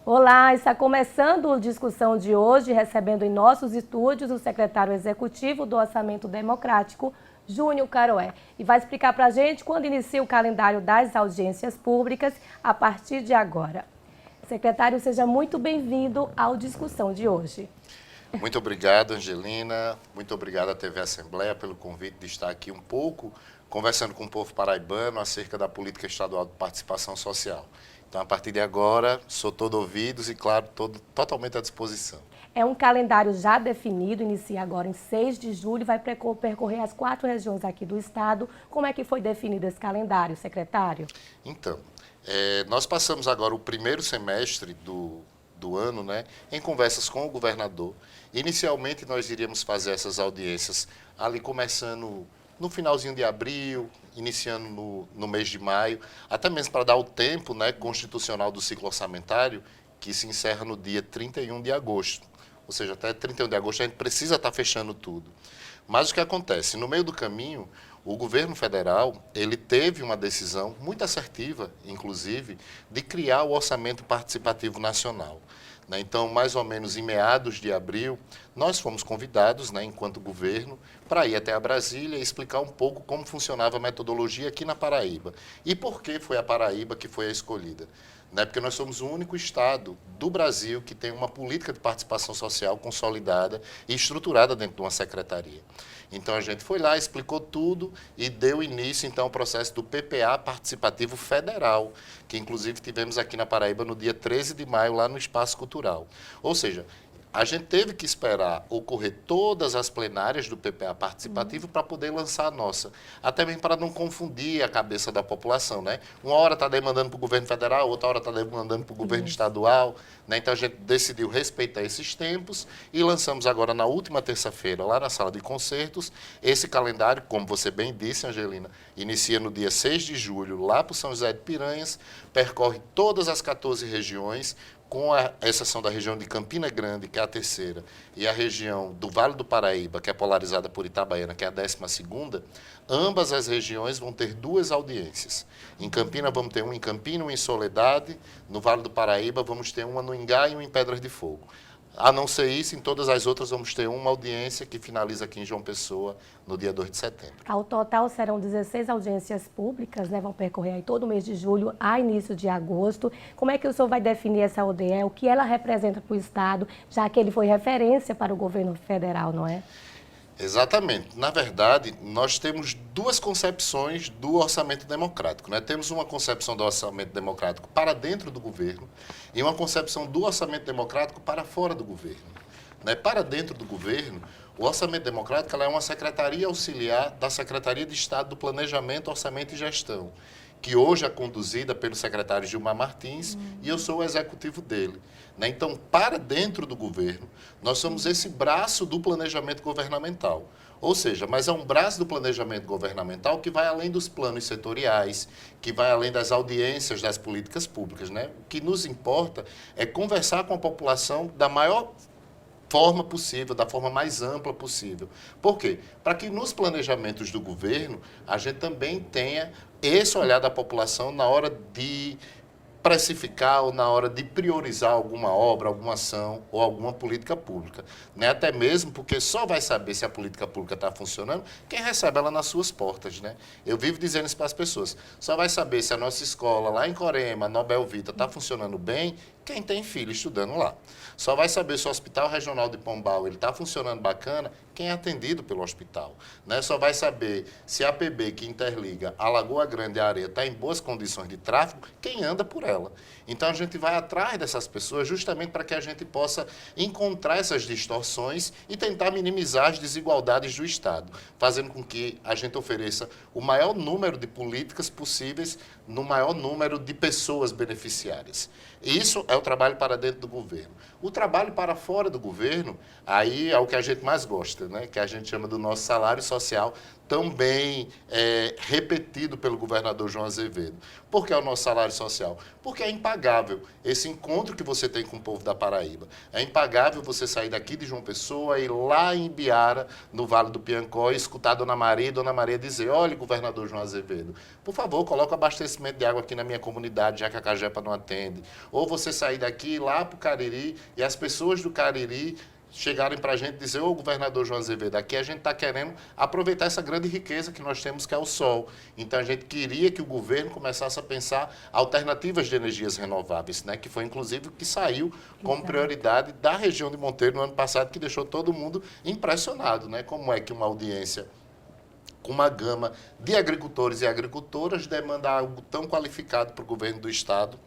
Olá, está começando a discussão de hoje, recebendo em nossos estúdios o secretário executivo do Orçamento Democrático, Júnior Caroé, e vai explicar para a gente quando inicia o calendário das audiências públicas a partir de agora. Secretário, seja muito bem-vindo ao discussão de hoje. Muito obrigado, Angelina. Muito obrigado à TV Assembleia pelo convite de estar aqui um pouco conversando com o povo paraibano acerca da política estadual de participação social. Então, a partir de agora, sou todo ouvidos e, claro, totalmente à disposição. É um calendário já definido, inicia agora em 6 de julho, vai percorrer as 4 regiões aqui do estado. Como é que foi definido esse calendário, secretário? Então, nós passamos agora o primeiro semestre do ano, né, em conversas com o governador. Inicialmente, nós iríamos fazer essas audiências ali começando no finalzinho de abril, iniciando no mês de maio, até mesmo para dar o tempo, né, constitucional do ciclo orçamentário, que se encerra no dia 31 de agosto. Ou seja, até 31 de agosto a gente precisa estar fechando tudo. Mas o que acontece? No meio do caminho, o governo federal, ele teve uma decisão muito assertiva, inclusive, de criar o Orçamento Participativo Nacional. Então, mais ou menos em meados de abril, nós fomos convidados, enquanto governo, para ir até a Brasília e explicar um pouco como funcionava a metodologia aqui na Paraíba. E por que foi a Paraíba que foi a escolhida. Porque nós somos o único estado do Brasil que tem uma política de participação social consolidada e estruturada dentro de uma secretaria. Então, a gente foi lá, explicou tudo e deu início, então, ao processo do PPA Participativo Federal, que, inclusive, tivemos aqui na Paraíba no dia 13 de maio, lá no Espaço Cultural. Ou seja, a gente teve que esperar ocorrer todas as plenárias do PPA participativo para poder lançar a nossa. Até mesmo para não confundir a cabeça da população, né? Uma hora está demandando para o governo federal, outra hora está demandando para o governo estadual, né? Então a gente decidiu respeitar esses tempos e lançamos agora na última terça-feira, lá na sala de concertos, esse calendário, como você bem disse, Angelina, inicia no dia 6 de julho, lá para o São José de Piranhas, percorre todas as 14 regiões, com a exceção da região de Campina Grande, que é a terceira, e a região do Vale do Paraíba, que é polarizada por Itabaiana, que é a 12ª, ambas as regiões vão ter 2 audiências. Em Campina vamos ter uma em Campina, uma em Soledade, no Vale do Paraíba vamos ter uma no Ingá e uma em Pedras de Fogo. A não ser isso, em todas as outras vamos ter uma audiência que finaliza aqui em João Pessoa no dia 2 de setembro. Ao total serão 16 audiências públicas, vão percorrer aí todo o mês de julho a início de agosto. Como é que o senhor vai definir essa ODE, o que ela representa para o Estado, já que ele foi referência para o governo federal, não é? Exatamente. Na verdade, nós temos 2 concepções do orçamento democrático. Temos uma concepção do orçamento democrático para dentro do governo e uma concepção do orçamento democrático para fora do governo. Para dentro do governo, o orçamento democrático ela é uma secretaria auxiliar da Secretaria de Estado do Planejamento, Orçamento e Gestão, que hoje é conduzida pelo secretário Gilmar Martins e eu sou o executivo dele. Então, para dentro do governo, nós somos esse braço do planejamento governamental. Ou seja, mas é um braço do planejamento governamental que vai além dos planos setoriais, que vai além das audiências das políticas públicas. O que nos importa é conversar com a população da maior forma possível, da forma mais ampla possível. Por quê? Para que nos planejamentos do governo a gente também tenha esse olhar da população na hora de precificar ou na hora de priorizar alguma obra, alguma ação ou alguma política pública. Até mesmo porque só vai saber se a política pública está funcionando quem recebe ela nas suas portas. Eu vivo dizendo isso para as pessoas. Só vai saber se a nossa escola lá em Corema, Nobel Vita, está funcionando bem quem tem filho estudando lá. Só vai saber se o Hospital Regional de Pombal está funcionando bacana quem é atendido pelo hospital. Só vai saber se a PB que interliga a Lagoa Grande e a Areia está em boas condições de tráfego quem anda por ela. Então, a gente vai atrás dessas pessoas justamente para que a gente possa encontrar essas distorções e tentar minimizar as desigualdades do Estado, fazendo com que a gente ofereça o maior número de políticas possíveis no maior número de pessoas beneficiárias. Isso é o trabalho para dentro do governo. O trabalho para fora do governo, aí é o que a gente mais gosta, que a gente chama do nosso salário social também repetido pelo governador João Azevedo. Por que é o nosso salário social? Porque é impagável esse encontro que você tem com o povo da Paraíba. É impagável você sair daqui de João Pessoa e ir lá em Ibiara, no Vale do Piancó, e escutar a Dona Maria dizer: olha, governador João Azevedo, por favor, coloca abastecimento de água aqui na minha comunidade, já que a Cagepa não atende. Ou você sair daqui e ir lá para o Cariri e as pessoas do Cariri chegarem para a gente dizer: ô governador João Azevedo, aqui a gente está querendo aproveitar essa grande riqueza que nós temos, que é o sol. Então a gente queria que o governo começasse a pensar alternativas de energias renováveis, né? Que foi inclusive o que saiu como prioridade da região de Monteiro no ano passado, que deixou todo mundo impressionado, né? Como é que uma audiência com uma gama de agricultores e agricultoras demanda algo tão qualificado para o governo do estado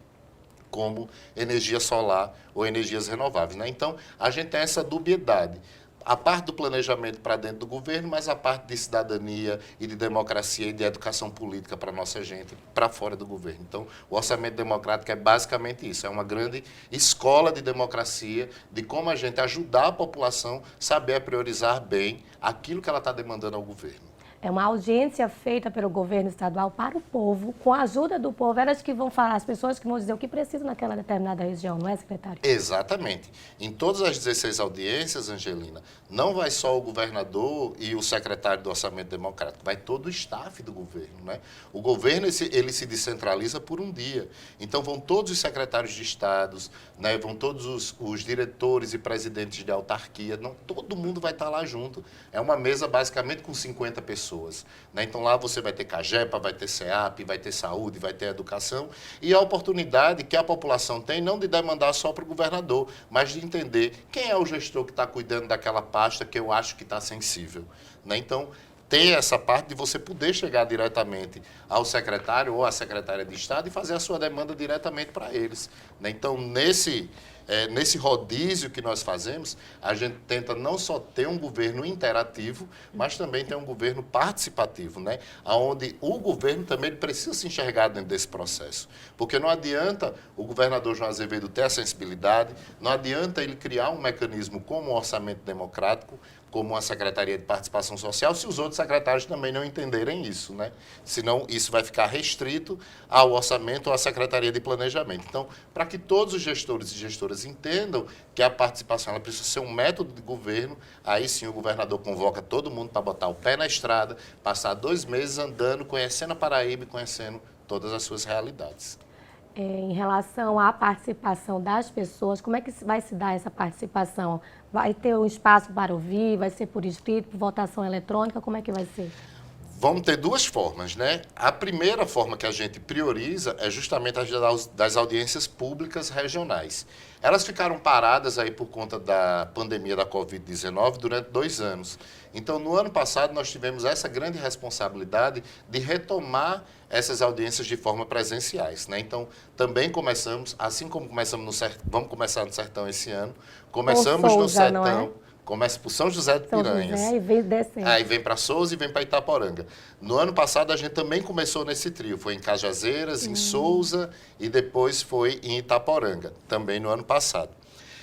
como energia solar ou energias renováveis, né? Então, a gente tem essa dubiedade. A parte do planejamento para dentro do governo, mas a parte de cidadania e de democracia e de educação política para a nossa gente, para fora do governo. Então, o orçamento democrático é basicamente isso, é uma grande escola de democracia, de como a gente ajudar a população a saber priorizar bem aquilo que ela está demandando ao governo. É uma audiência feita pelo governo estadual para o povo, com a ajuda do povo. Elas que vão falar, as pessoas que vão dizer o que precisam naquela determinada região, não é, secretário? Exatamente. Em todas as 16 audiências, Angelina, não vai só o governador e o secretário do Orçamento Democrático, vai todo o staff do governo, né? O governo, ele se descentraliza por um dia. Então, vão todos os secretários de estados, né? Vão todos os diretores e presidentes de autarquia, não, todo mundo vai estar lá junto. É uma mesa, basicamente, com 50 pessoas. Né? Então, lá você vai ter Cagepa, vai ter SEAP, vai ter saúde, vai ter educação, e a oportunidade que a população tem, não de demandar só para o governador, mas de entender quem é o gestor que está cuidando daquela pasta que eu acho que está sensível. Né? Então, tem essa parte de você poder chegar diretamente ao secretário ou à secretária de Estado e fazer a sua demanda diretamente para eles. Né? Então, nesse rodízio que nós fazemos, a gente tenta não só ter um governo interativo, mas também ter um governo participativo, né? Onde o governo também ele precisa se enxergar dentro desse processo. Porque não adianta o governador João Azevedo ter a sensibilidade, não adianta ele criar um mecanismo como o orçamento democrático, como uma Secretaria de Participação Social, se os outros secretários também não entenderem isso, né? Senão, isso vai ficar restrito ao orçamento ou à Secretaria de Planejamento. Então, para que todos os gestores e gestoras entendam que a participação ela precisa ser um método de governo, aí sim o governador convoca todo mundo para botar o pé na estrada, passar 2 meses andando, conhecendo a Paraíba e conhecendo todas as suas realidades. Em relação à participação das pessoas, como é que vai se dar essa participação? Vai ter um espaço para ouvir, vai ser por escrito, por votação eletrônica, como é que vai ser? Vamos ter 2 formas, né? A primeira forma que a gente prioriza é justamente a das audiências públicas regionais. Elas ficaram paradas aí por conta da pandemia da Covid-19 durante 2 anos. Então, no ano passado, nós tivemos essa grande responsabilidade de retomar essas audiências de forma presenciais, né? Então, também começamos, assim como começamos no Sertão, vamos começar no Sertão esse ano, começamos Souza, no Sertão. não é? Começa por São José de São Piranhas. José e vem descendo. Aí vem para Souza e vem para Itaporanga. No ano passado, a gente também começou nesse trio. Foi em Cajazeiras, em Souza e depois foi em Itaporanga, também no ano passado.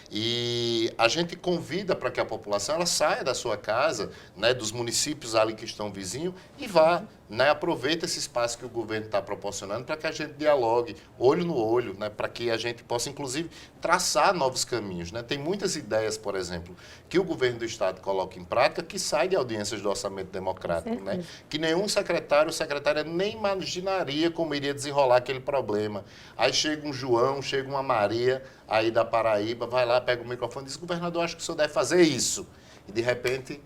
E a gente convida para que a população ela saia da sua casa, né, dos municípios ali que estão vizinhos e vá, né, aproveita esse espaço que o governo está proporcionando para que a gente dialogue olho no olho, né, para que a gente possa, inclusive, traçar novos caminhos. Né? Tem muitas ideias, por exemplo, que o governo do Estado coloca em prática que saem de audiências do orçamento democrático, né? Que nenhum secretário ou secretária nem imaginaria como iria desenrolar aquele problema. Aí chega um João, chega uma Maria aí da Paraíba, vai lá, pega o microfone e diz: governador, acho que o senhor deve fazer isso. E, de repente,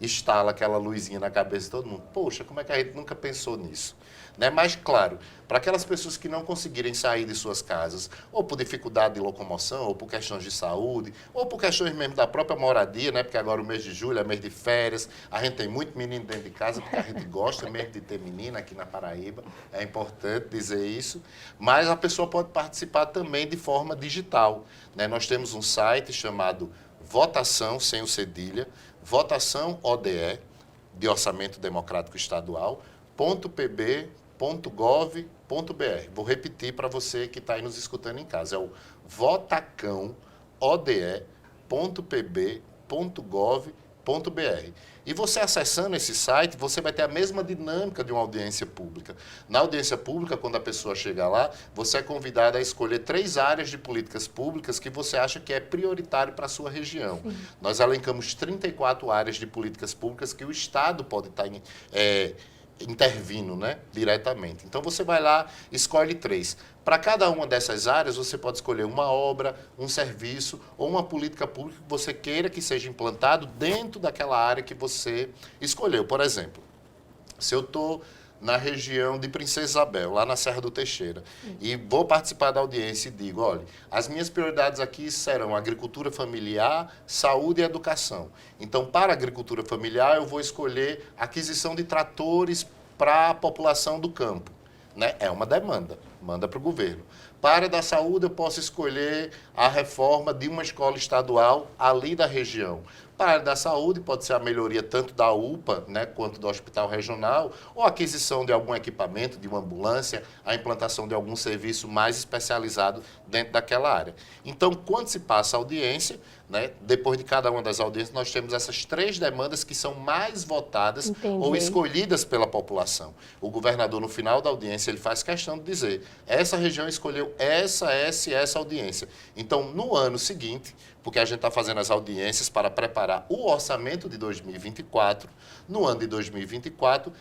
instala aquela luzinha na cabeça de todo mundo. Poxa, como é que a gente nunca pensou nisso? Né? Mas, claro, para aquelas pessoas que não conseguirem sair de suas casas, ou por dificuldade de locomoção, ou por questões de saúde, ou por questões mesmo da própria moradia, né? Porque agora o mês de julho é mês de férias, a gente tem muito menino dentro de casa, porque a gente gosta mesmo de ter menina aqui na Paraíba, é importante dizer isso, mas a pessoa pode participar também de forma digital. Né? Nós temos um site chamado Votação, sem o cedilha, Votação ODE, de Orçamento Democrático Estadual, .pb.gov.br. Vou repetir para você que está aí nos escutando em casa. É o votacãoode.pb.gov.br. E você acessando esse site, você vai ter a mesma dinâmica de uma audiência pública. Na audiência pública, quando a pessoa chega lá, você é convidado a escolher 3 áreas de políticas públicas que você acha que é prioritário para a sua região. Sim. Nós elencamos 34 áreas de políticas públicas que o Estado pode estar intervindo, né, diretamente. Então, você vai lá, escolhe 3. Para cada uma dessas áreas, você pode escolher uma obra, um serviço ou uma política pública que você queira que seja implantado dentro daquela área que você escolheu. Por exemplo, se eu estou na região de Princesa Isabel, lá na Serra do Teixeira, e vou participar da audiência e digo, olha, as minhas prioridades aqui serão agricultura familiar, saúde e educação. Então, para a agricultura familiar, eu vou escolher aquisição de tratores para a população do campo. Né? É uma demanda, manda para o governo. Para a área da saúde, eu posso escolher a reforma de uma escola estadual ali da região. Para a área da saúde, pode ser a melhoria tanto da UPA, né, quanto do hospital regional, ou a aquisição de algum equipamento, de uma ambulância, a implantação de algum serviço mais especializado dentro daquela área. Então, quando se passa a audiência, né, depois de cada uma das audiências, nós temos essas 3 demandas que são mais votadas Entendi. ou escolhidas pela população. O governador, no final da audiência, ele faz questão de dizer, essa região escolheu essa e essa audiência. Então, no ano seguinte, porque a gente está fazendo as audiências para preparar o orçamento de 2024, no ano de 2024,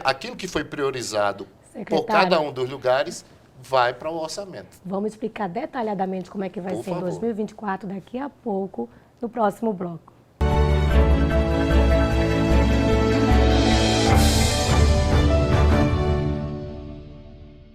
aquilo que foi priorizado por cada um dos lugares vai para o orçamento. Vamos explicar detalhadamente como é que vai Por ser em favor. 2024 daqui a pouco, no próximo bloco.